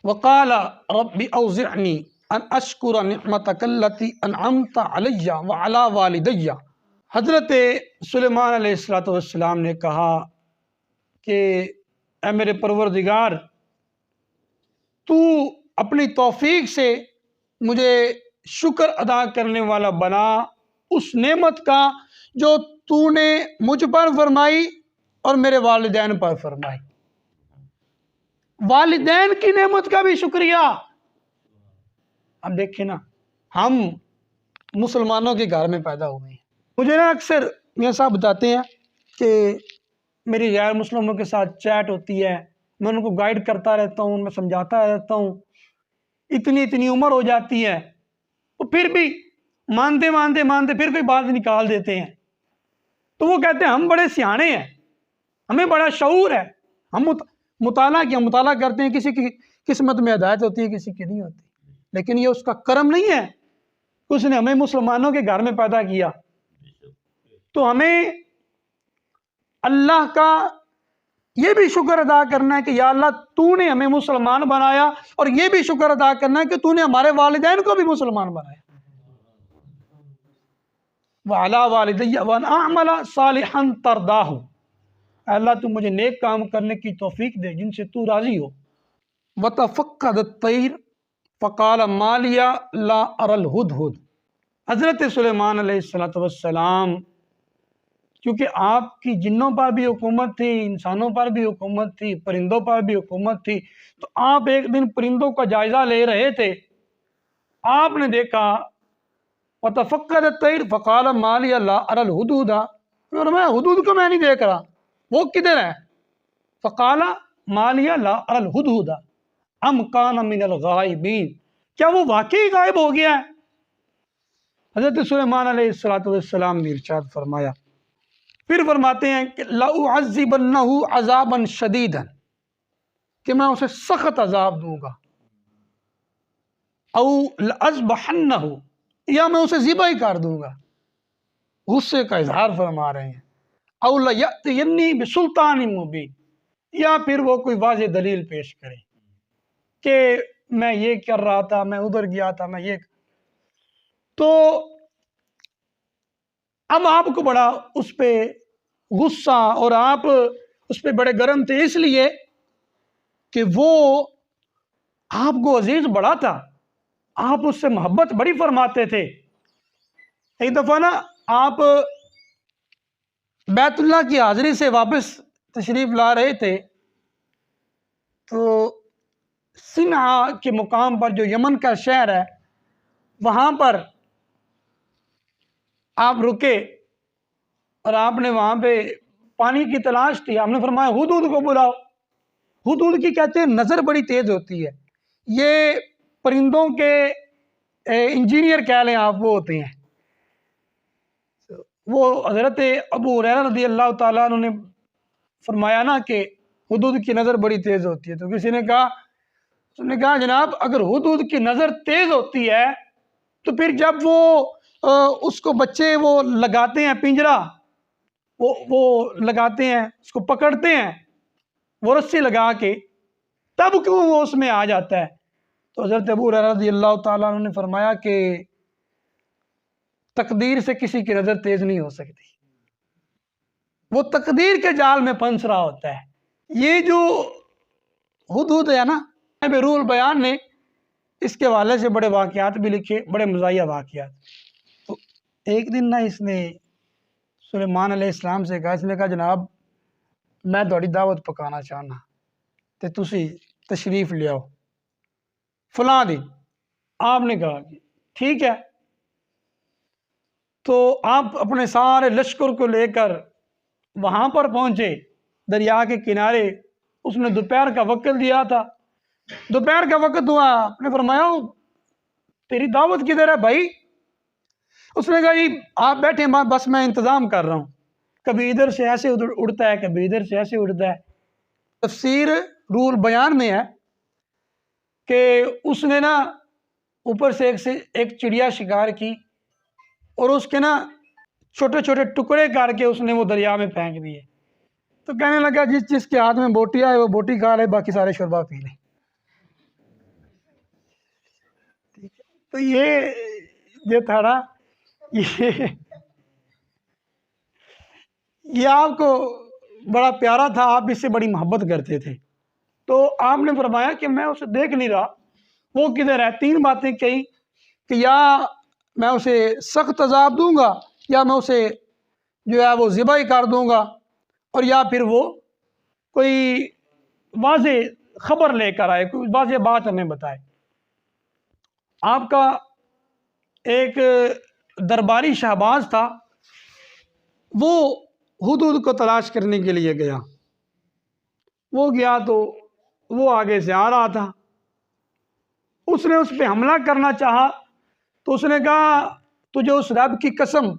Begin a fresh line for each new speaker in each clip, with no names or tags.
وقال رب اوزعنی ان اشکر نعمتک التی انعمت علی وعلی والدی۔ حضرت سلیمان علیہ السلام نے کہا کہ اے میرے پروردگار، تو اپنی توفیق سے مجھے شکر ادا کرنے والا بنا اس نعمت کا جو تو نے مجھ پر فرمائی اور میرے والدین پر فرمائی۔ والدین کی نعمت کا بھی شکریہ۔ اب دیکھیں نا، ہم مسلمانوں کے گھر میں پیدا ہوئے ہیں۔ مجھے نا اکثر میاں صاحب بتاتے ہیں کہ میری غیر مسلموں کے ساتھ چیٹ ہوتی ہے، میں ان کو گائیڈ کرتا رہتا ہوں، میں سمجھاتا رہتا ہوں، اتنی عمر ہو جاتی ہے تو پھر بھی مانتے پھر کوئی بات نکال دیتے ہیں۔ تو وہ کہتے ہیں ہم بڑے سیانے ہیں، ہمیں بڑا شعور ہے، ہم مطالعہ کرتے ہیں، کسی کی قسمت میں ہدایت ہوتی ہے، کسی کی نہیں ہوتی، لیکن یہ اس کا کرم نہیں ہے کہ اس نے ہمیں مسلمانوں کے گھر میں پیدا کیا۔ تو ہمیں اللہ کا یہ بھی شکر ادا کرنا ہے کہ یا اللہ تو نے ہمیں مسلمان بنایا، اور یہ بھی شکر ادا کرنا ہے کہ تو نے ہمارے والدین کو بھی مسلمان بنایا۔ وَعَلَىٰ وَالِدَيَّ وَأَنْ أَعْمَلَ صَالِحًا تَرْضَاهُ، اے اللہ تو مجھے نیک کام کرنے کی توفیق دے جن سے تو راضی ہو۔ وَتَفَقَّدَ الطَّيْرَ فَقَالَ مَا لِيَ لَا أَرَى الْهُدْهُدَ۔ حضرت سلیمان علیہ السلام کیونکہ آپ کی جنوں پر بھی حکومت تھی، انسانوں پر بھی حکومت تھی، پرندوں پر بھی حکومت تھی، تو آپ ایک دن پرندوں کا جائزہ لے رہے تھے، آپ نے دیکھا وَتَفَقَّدَ الطَّيْرَ فَقَالَ مَا لِيَ لَا أَرَى الْهُدْهُدَ، میں حدود کو میں نہیں دیکھ رہا، وہ کدھر ہے؟ فَقَالَ مَا لِيَ لَا أَرَى الْهُدْهُدَ أَمْ كَانَ مِنَ الْغَائِبِينَ، کیا وہ واقعی غائب ہو گیا ہے؟ حضرت سلیمان علیہ السلام نے ارشاد فرمایا، پھر فرماتے ہیں کہ لَأُعَذِّبَنَّهُ عَذَابًا شَدِيدًا، کہ میں اسے سخت عذاب دوں گا، او لَأَذْبَحَنَّهُ، یا میں اسے ذبح ہی کر دوں گا، غصے کا اظہار فرما رہے ہیں، او لَيَأْتِيَنِّي بِسُلْطَانٍ مُبِينٍ، یا پھر وہ کوئی واضح دلیل پیش کرے کہ میں یہ کر رہا تھا، میں ادھر گیا تھا، میں یہ۔ تو اب آپ کو بڑا اس پہ غصہ، اور آپ اس پہ بڑے گرم تھے، اس لیے کہ وہ آپ کو عزیز بڑا تھا، آپ اس سے محبت بڑی فرماتے تھے۔ ایک دفعہ نا آپ بیت اللہ کی حاضری سے واپس تشریف لا رہے تھے، تو صنعا کے مقام پر جو یمن کا شہر ہے وہاں پر آپ رکے، اور آپ نے وہاں پہ پانی کی تلاش تھی، آپ نے فرمایا ہدہد کو بلاؤ۔ ہدہد کی کہتے ہیں نظر بڑی تیز ہوتی ہے، یہ پرندوں کے انجینئر کہہ لیں آپ، وہ ہوتے ہیں۔ وہ حضرت ابو ہریرہ رضی اللہ تعالیٰ عنہ نے فرمایا نا کہ ہدہد کی نظر بڑی تیز ہوتی ہے، تو کسی نے کہا، اس نے کہا جناب اگر ہدہد کی نظر تیز ہوتی ہے تو پھر جب وہ اس کو بچے وہ لگاتے ہیں پنجرہ، وہ لگاتے ہیں، اس کو پکڑتے ہیں وہ رسی لگا کے، تب کیوں وہ اس میں آ جاتا ہے؟ تو حضرت ابو ہریرہ رضی اللہ تعالیٰ عنہ نے فرمایا کہ تقدیر سے کسی کی نظر تیز نہیں ہو سکتی، وہ تقدیر کے جال میں پھنس رہا ہوتا ہے۔ یہ جو ہدہد ہے نا، روح البیان نے اس کے حوالے سے بڑے واقعات بھی لکھے، بڑے مزاحیہ واقعات۔ تو ایک دن نا اس نے سلیمان علیہ السلام سے کہا، اس نے کہا جناب میں تھوڑی دعوت پکانا چاہنا تے تسی تشریف لے آؤ فلاں دن۔ آپ نے کہا کہ ٹھیک ہے، تو آپ اپنے سارے لشکر کو لے کر وہاں پر پہنچے دریا کے کنارے۔ اس نے دوپہر کا وقت دیا تھا، دوپہر کا وقت ہوا، آپ نے فرمایا تیری دعوت کدھر ہے بھائی؟ اس نے کہا جی آپ بیٹھے، بس میں انتظام کر رہا ہوں، کبھی ادھر سے ایسے اڑتا ہے، کبھی ادھر سے ایسے اڑتا ہے۔ تفسیر روح البیان میں ہے کہ اس نے نا اوپر سے ایک چڑیا شکار کی، اور اس کے نا چھوٹے چھوٹے ٹکڑے کر کے اس نے وہ دریا میں پھینک دیے۔ تو کہنے لگا جس کے ہاتھ میں بوٹی آئے وہ بوٹی کھا لے، باقی سارے شوربہ پی لیں۔ ٹھیک ہے، تو یہ تھا نا، یہ یہ آپ کو بڑا پیارا تھا، آپ اس سے بڑی محبت کرتے تھے، تو آپ نے فرمایا کہ میں اسے دیکھ نہیں رہا، وہ کدھر ہے؟ تین باتیں کہی کہ یا میں اسے سخت عذاب دوں گا، یا میں اسے جو ہے وہ ذبح کر دوں گا، اور یا پھر وہ کوئی واضح خبر لے کر آئے، کوئی واضح بات ہمیں بتائے۔ آپ کا ایک درباری شہباز تھا، وہ حدود کو تلاش کرنے کے لیے گیا، وہ گیا تو وہ آگے سے آ رہا تھا، اس نے اس پہ حملہ کرنا چاہا، تو اس نے کہا تجھے اس رب کی قسم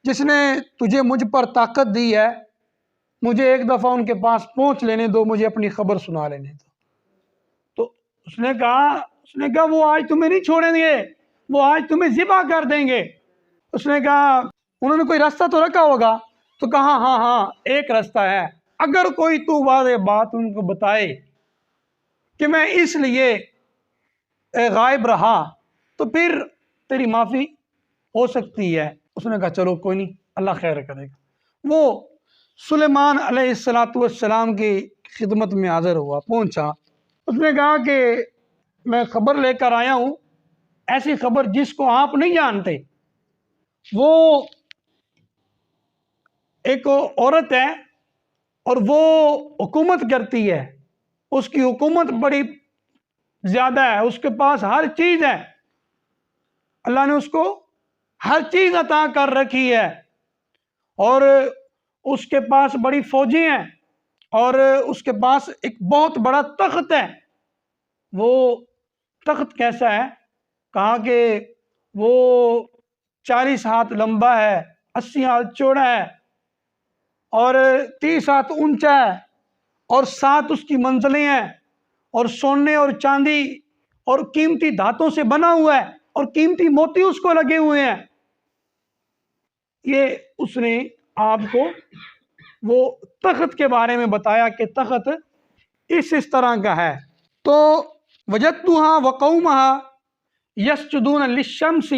جس نے تجھے مجھ پر طاقت دی ہے، مجھے ایک دفعہ ان کے پاس پہنچ لینے دو، مجھے اپنی خبر سنا لینے دو۔ تو اس نے کہا وہ آج تمہیں نہیں چھوڑیں گے، وہ آج تمہیں ذبح کر دیں گے۔ اس نے کہا انہوں نے کوئی راستہ تو رکھا ہوگا، تو کہا ہاں ایک راستہ ہے، اگر کوئی تو واضح بات ان کو بتائے کہ میں اس لیے غائب رہا تو پھر تیری معافی ہو سکتی ہے۔ اس نے کہا چلو کوئی نہیں، اللہ خیر کرے گا۔ وہ سلیمان علیہ السلام کی خدمت میں حاضر ہوا، پہنچا، اس نے کہا کہ میں خبر لے کر آیا ہوں، ایسی خبر جس کو آپ نہیں جانتے۔ وہ ایک عورت ہے اور وہ حکومت کرتی ہے، اس کی حکومت بڑی زیادہ ہے، اس کے پاس ہر چیز ہے، اللہ نے اس کو ہر چیز عطا کر رکھی ہے، اور اس کے پاس بڑی فوجیں ہیں، اور اس کے پاس ایک بہت بڑا تخت ہے۔ وہ تخت کیسا ہے؟ کہا کہ وہ 40 ہاتھ لمبا ہے، 80 ہاتھ چوڑا ہے، اور 30 ہاتھ اونچا ہے، اور 7 اس کی منزلیں ہیں، اور سونے اور چاندی اور قیمتی دھاتوں سے بنا ہوا ہے، اور قیمتی موتی اس کو لگے ہوئے ہیں۔ یہ اس نے آپ کو وہ تخت کے بارے میں بتایا کہ تخت اس طرح کا ہے۔ تو وجدتها وقومها یسجدون للشمس،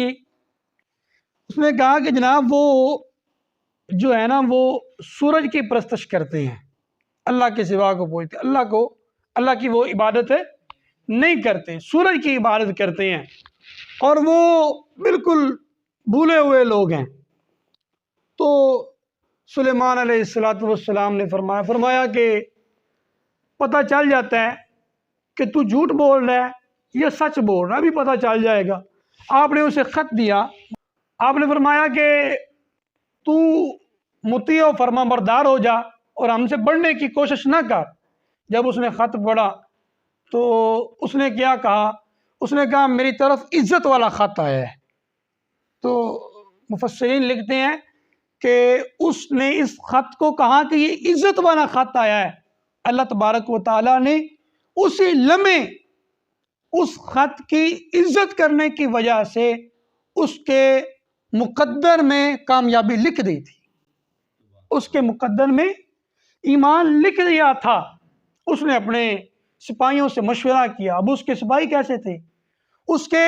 اس نے کہا کہ جناب وہ جو ہے نا وہ سورج کی پرستش کرتے ہیں، اللہ کے سوا کو پوجتے، اللہ کی وہ عبادت نہیں کرتے، سورج کی عبادت کرتے ہیں، اور وہ بالکل بھولے ہوئے لوگ ہیں۔ تو سلیمان علیہ السلام نے فرمایا کہ پتہ چل جاتا ہے کہ تو جھوٹ بول رہا ہے یا سچ بول رہا ہے، ابھی پتہ چل جائے گا۔ آپ نے اسے خط دیا، آپ نے فرمایا کہ تو مطیع و فرما بردار ہو جا اور ہم سے بڑھنے کی کوشش نہ کر۔ جب اس نے خط پڑھا تو اس نے کیا کہا؟ اس نے کہا میری طرف عزت والا خط آیا ہے۔ تو مفسرین لکھتے ہیں کہ اس نے اس خط کو کہا کہ یہ عزت والا خط آیا ہے، اللہ تبارک و تعالیٰ نے اسی لمحے اس خط کی عزت کرنے کی وجہ سے اس کے مقدر میں کامیابی لکھ دی تھی، اس کے مقدر میں ایمان لکھ دیا تھا۔ اس نے اپنے سپاہیوں سے مشورہ کیا۔ اب اس کے سپاہی کیسے تھے؟ اس کے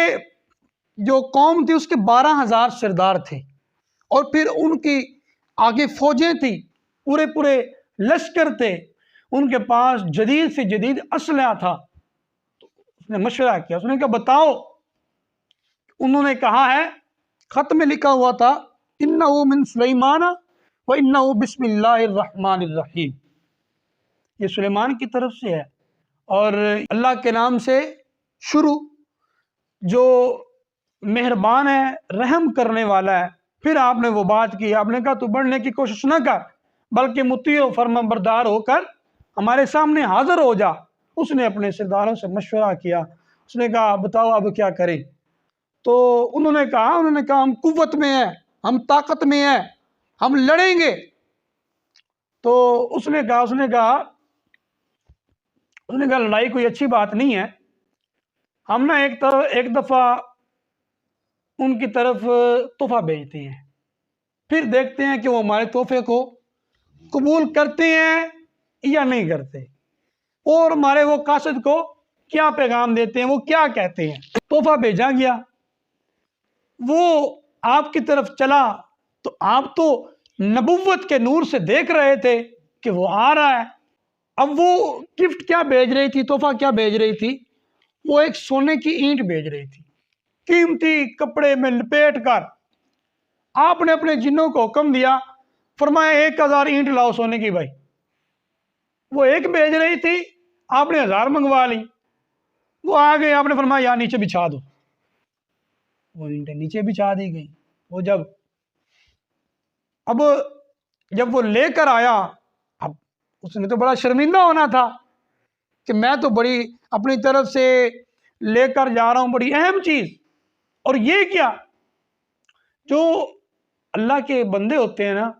جو قوم تھی اس کے 12,000 سردار تھے، اور پھر ان کی آگے فوجیں تھیں، پورے لشکر تھے، ان کے پاس جدید سے جدید اسلحہ تھا۔ تو اس نے مشورہ کیا، اس نے کہا بتاؤ۔ انہوں نے کہا ہے، خط میں لکھا ہوا تھا اِنَّهُ مِن سُلَيْمَانَ وَإِنَّهُ بِسْمِ اللَّهِ الرَّحْمَنِ الرَّحِيمِ، یہ سلیمان کی طرف سے ہے، اور اللہ کے نام سے شروع، جو مہربان ہے، رحم کرنے والا ہے۔ پھر آپ نے وہ بات کی، آپ نے کہا تو بڑھنے کی کوشش نہ کر، بلکہ مطیع و فرما بردار ہو کر ہمارے سامنے حاضر ہو جا۔ اس نے اپنے سرداروں سے مشورہ کیا، اس نے کہا بتاؤ اب کیا کریں؟ تو انہوں نے کہا ہم قوت میں ہیں، ہم طاقت میں ہیں، ہم لڑیں گے۔ تو اس نے کہا لڑائی کوئی اچھی بات نہیں ہے، ہم نا ایک دفعہ ان کی طرف تحفہ بھیجتے ہیں، پھر دیکھتے ہیں کہ وہ ہمارے تحفے کو قبول کرتے ہیں یا نہیں کرتے، اور ہمارے وہ قاصد کو کیا پیغام دیتے ہیں، وہ کیا کہتے ہیں۔ تحفہ بھیجا گیا، وہ آپ کی طرف چلا تو آپ تو نبوت کے نور سے دیکھ رہے تھے کہ وہ آ رہا ہے۔ اب وہ گفٹ کیا بھیج رہی تھی، تحفہ کیا بھیج رہی تھی؟ وہ ایک سونے کی اینٹ بھیج رہی تھی، قیمتی کپڑے میں لپیٹ کر۔ آپ نے اپنے جنوں کو حکم دیا، فرمایا 1000 اینٹ لاؤ سونے کی۔ بھائی وہ ایک بھیج رہی تھی، آپ نے 1000 منگوا لی۔ وہ آ گئے، آپ نے فرمایا یہاں نیچے بچھا دو، وہ اینٹیں نیچے بچھا دی گئی۔ وہ جب وہ لے کر آیا، اب اس نے تو بڑا شرمندہ ہونا تھا کہ میں تو بڑی اپنی طرف سے لے کر جا رہا ہوں، بڑی اہم چیز، اور یہ کیا؟ جو اللہ کے بندے ہوتے ہیں نا،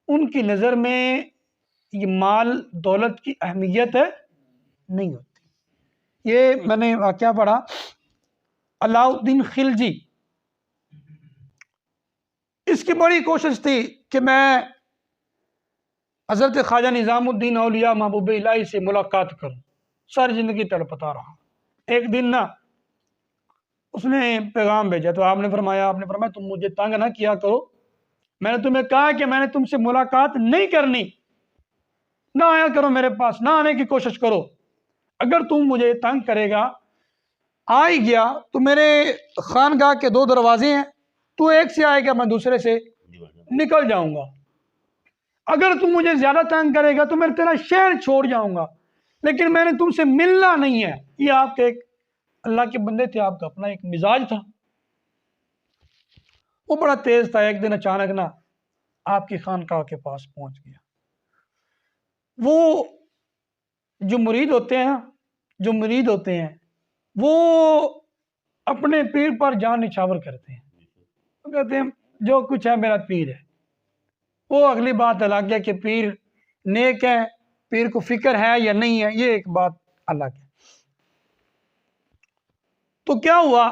ان کی نظر میں یہ مال دولت کی اہمیت نہیں ہوتی۔ یہ میں نے واقعہ پڑھا، علاء الدین خلجی، اس کی بڑی کوشش تھی کہ میں حضرت خواجہ نظام الدین اولیاء محبوب الہی سے ملاقات کروں، ساری زندگی تڑپتا رہا۔ ایک دن نا اس نے پیغام بھیجا تو آپ نے فرمایا تم مجھے تنگ نہ کیا کرو، میں نے تمہیں کہا کہ میں نے تم سے ملاقات نہیں کرنی، نہ آیا کرو میرے پاس، نہ آنے کی کوشش کرو۔ اگر تم مجھے تنگ کرے گا، آ ہی گیا تو میرے خانقاہ کے 2 دروازے ہیں، تو ایک سے آئے گا، میں دوسرے سے نکل جاؤں گا۔ اگر تم مجھے زیادہ تنگ کرے گا تو میں تیرا شہر چھوڑ جاؤں گا، لیکن میں نے تم سے ملنا نہیں ہے۔ یہ آپ کے ایک اللہ کے بندے تھے، آپ کا اپنا ایک مزاج تھا۔ وہ بڑا تیز تھا، ایک دن اچانک نا آپ کی خانقاہ کے پاس پہنچ گیا۔ وہ جو مرید ہوتے ہیں وہ اپنے پیر پر جان نچھاور کرتے ہیں، وہ کہتے ہیں جو کچھ ہے میرا پیر ہے۔ وہ اگلی بات الگ ہے کہ پیر نیک ہے، پیر کو فکر ہے یا نہیں ہے، یہ ایک بات الگ ہے۔ تو کیا ہوا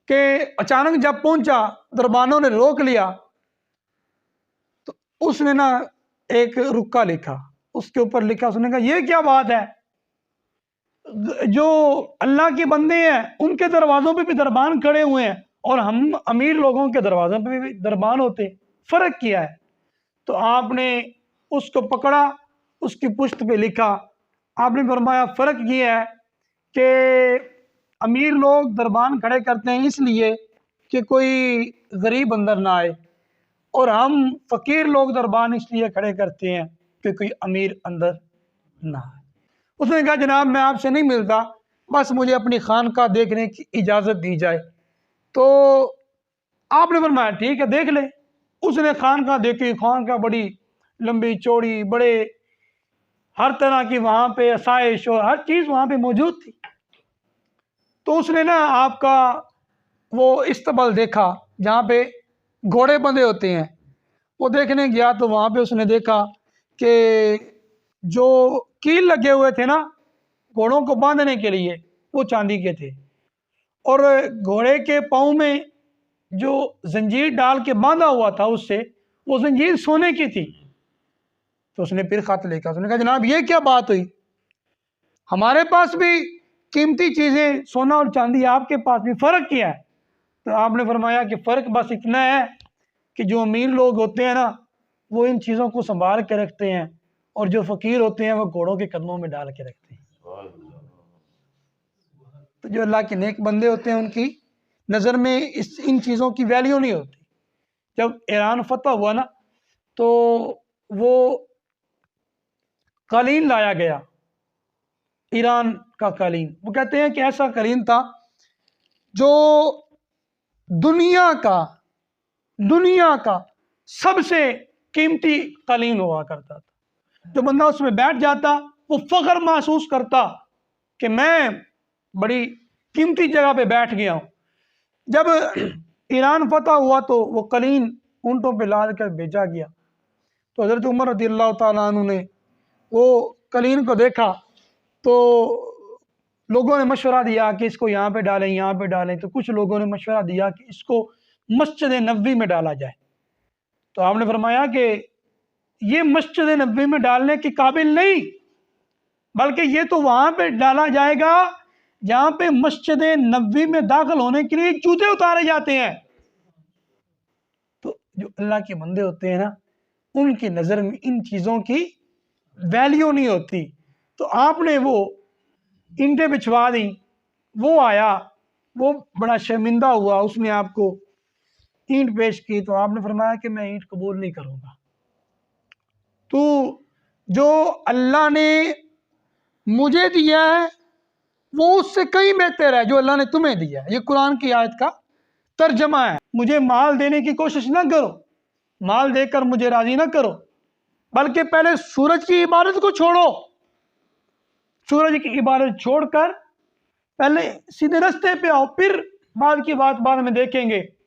کہ اچانک جب پہنچا، دربانوں نے روک لیا، تو اس نے نا ایک رکا لکھا، اس کے اوپر لکھا، اس نے کہا یہ کیا بات ہے، جو اللہ کے بندے ہیں ان کے دروازوں پہ بھی دربان کھڑے ہوئے ہیں، اور ہم امیر لوگوں کے دروازوں پہ بھی دربان ہوتے، فرق کیا ہے؟ تو آپ نے اس کو پکڑا، اس کی پشت پہ لکھا، آپ نے فرمایا فرق یہ ہے کہ امیر لوگ دربان کھڑے کرتے ہیں اس لیے کہ کوئی غریب اندر نہ آئے، اور ہم فقیر لوگ دربان اس لیے کھڑے کرتے ہیں کہ کوئی امیر اندر نہ آئے۔ اس نے کہا جناب میں آپ سے نہیں ملتا، بس مجھے اپنی خانقاہ دیکھنے کی اجازت دی جائے۔ تو آپ نے فرمایا ٹھیک ہے دیکھ لے۔ اس نے خانقاہ دیکھی، خانقاہ بڑی لمبی چوڑی، بڑے ہر طرح کی وہاں پہ آسائش اور ہر چیز وہاں پہ موجود تھی۔ تو اس نے نا آپ کا وہ استبل دیکھا جہاں پہ گھوڑے بندھے ہوتے ہیں، وہ دیکھنے گیا تو وہاں پہ اس نے دیکھا کہ جو کیل لگے ہوئے تھے نا گھوڑوں کو باندھنے کے لیے، وہ چاندی کے تھے، اور گھوڑے کے پاؤں میں جو زنجیر ڈال کے باندھا ہوا تھا اس سے، وہ زنجیر سونے کی تھی۔ تو اس نے پھر خط لکھا، اس نے کہا جناب یہ کیا بات ہوئی، ہمارے پاس بھی قیمتی چیزیں سونا اور چاندی، آپ کے پاس بھی، فرق کیا ہے؟ تو آپ نے فرمایا کہ فرق بس اتنا ہے کہ جو امیر لوگ ہوتے ہیں نا وہ ان چیزوں کو سنبھال کے رکھتے ہیں، اور جو فقیر ہوتے ہیں وہ گھوڑوں کے قدموں میں ڈال کے رکھتے ہیں۔ تو جو اللہ کے نیک بندے ہوتے ہیں ان کی نظر میں ان چیزوں کی ویلیو نہیں ہوتی۔ جب ایران فتح ہوا نا تو وہ قالین لایا گیا، ایران کا قالین، وہ کہتے ہیں کہ ایسا قالین تھا جو دنیا کا سب سے قیمتی قالین ہوا کرتا تھا۔ جو بندہ اس میں بیٹھ جاتا وہ فخر محسوس کرتا کہ میں بڑی قیمتی جگہ پہ بیٹھ گیا ہوں۔ جب ایران فتح ہوا تو وہ قالین اونٹوں پہ لاد کر بھیجا گیا، تو حضرت عمر رضی اللہ تعالیٰ عنہ نے وہ قالین کو دیکھا تو لوگوں نے مشورہ دیا کہ اس کو یہاں پہ ڈالیں، یہاں پہ ڈالیں، تو کچھ لوگوں نے مشورہ دیا کہ اس کو مسجد نبوی میں ڈالا جائے۔ تو آپ نے فرمایا کہ یہ مسجد نبوی میں ڈالنے کے قابل نہیں، بلکہ یہ تو وہاں پہ ڈالا جائے گا جہاں پہ مسجد نبوی میں داخل ہونے کے لیے جوتے اتارے جاتے ہیں۔ تو جو اللہ کے بندے ہوتے ہیں نا، ان کی نظر میں ان چیزوں کی ویلیو نہیں ہوتی۔ تو آپ نے وہ اینٹیں بچھوا دیں، وہ آیا، وہ بڑا شرمندہ ہوا، اس نے آپ کو اینٹ پیش کی، تو آپ نے فرمایا کہ میں اینٹ قبول نہیں کروں گا۔ تو جو اللہ نے مجھے دیا ہے وہ اس سے کہیں بہتر ہے جو اللہ نے تمہیں دیا ہے۔ یہ قرآن کی آیت کا ترجمہ ہے۔ مجھے مال دینے کی کوشش نہ کرو، مال دے کر مجھے راضی نہ کرو، بلکہ پہلے سورج کی عبادت کو چھوڑو، سورج کی عبادت چھوڑ کر پہلے سیدھے رستے پہ آؤ، پھر بعد کی بات بعد میں دیکھیں گے۔